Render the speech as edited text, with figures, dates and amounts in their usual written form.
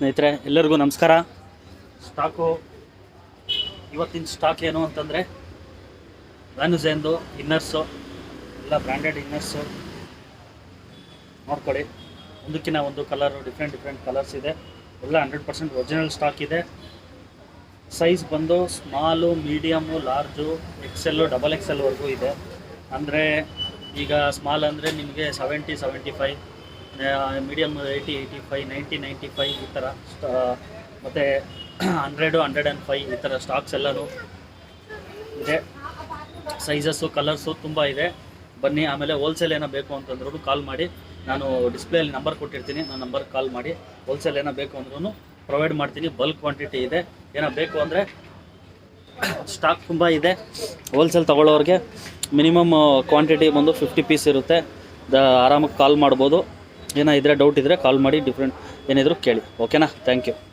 ಸ್ನೇಹಿತರೆ, ಎಲ್ಲರಿಗೂ ನಮಸ್ಕಾರ. ಸ್ಟಾಕು ಇವತ್ತಿನ ಸ್ಟಾಕ್ ಏನು ಅಂತಂದರೆ ವ್ಯಾನುಜೆಂದು ಇನ್ನರ್ಸು, ಎಲ್ಲ ಬ್ರ್ಯಾಂಡೆಡ್ ಇನ್ನರ್ಸು ನೋಡ್ಕೊಳ್ಳಿ. ಒಂದಕ್ಕಿಂತ ಒಂದು ಕಲರು ಡಿಫ್ರೆಂಟ್ ಕಲರ್ಸ್ ಇದೆ. ಎಲ್ಲ 100% ಒರಿಜಿನಲ್ ಸ್ಟಾಕ್ ಇದೆ. ಸೈಜ್ ಬಂದು ಸ್ಮಾಲು, ಮೀಡಿಯಮು, ಲಾರ್ಜು, XL, XXLವರೆಗೂ ಇದೆ. ಅಂದರೆ ಈಗ ಸ್ಮಾಲ್ ಅಂದರೆ ನಿಮಗೆ 70, 75, ಮೀಡಿಯಮ್ 80, 85, 90, 95 ಈ ಥರ ಮತ್ತು 100, 105 ಈ ಥರ ಸ್ಟಾಕ್ಸ್ ಎಲ್ಲನೂ ಇದೆ. ಸೈಜಸ್ಸು, ಕಲರ್ಸು ತುಂಬ ಇದೆ. ಬನ್ನಿ. ಆಮೇಲೆ ಹೋಲ್ಸೇಲ್ ಏನೋ ಬೇಕು ಅಂತಂದ್ರೂ ಕಾಲ್ ಮಾಡಿ. ನಾನು ಡಿಸ್ಪ್ಲೇಯಲ್ಲಿ ನಂಬರ್ ಕೊಟ್ಟಿರ್ತೀನಿ, ನಾನು ನಂಬರ್ಗೆ ಕಾಲ್ ಮಾಡಿ. ಹೋಲ್ಸೇಲ್ ಏನೋ ಬೇಕು ಅಂದ್ರೂ ಪ್ರೊವೈಡ್ ಮಾಡ್ತೀನಿ. ಬಲ್ಕ್ ಕ್ವಾಂಟಿಟಿ ಇದೆ. ಏನೋ ಬೇಕು ಅಂದರೆ ಸ್ಟಾಕ್ ತುಂಬ ಇದೆ. ಹೋಲ್ಸೇಲ್ ತೊಗೊಳ್ಳೋರಿಗೆ ಮಿನಿಮಮ್ ಕ್ವಾಂಟಿಟಿ ಬಂದು 50 ಪೀಸ್ ಇರುತ್ತೆ. ಆರಾಮಾಗಿ ಕಾಲ್ ಮಾಡ್ಬೋದು. ಏನೋ ಇದ್ದರೆ ಡೌಟ್ ಇದ್ದರೆ ಕಾಲ್ ಮಾಡಿ, ಡಿಫ್ರೆಂಟ್ ಏನಿದ್ರು ಕೇಳಿ. ಓಕೆನಾ? Thank you.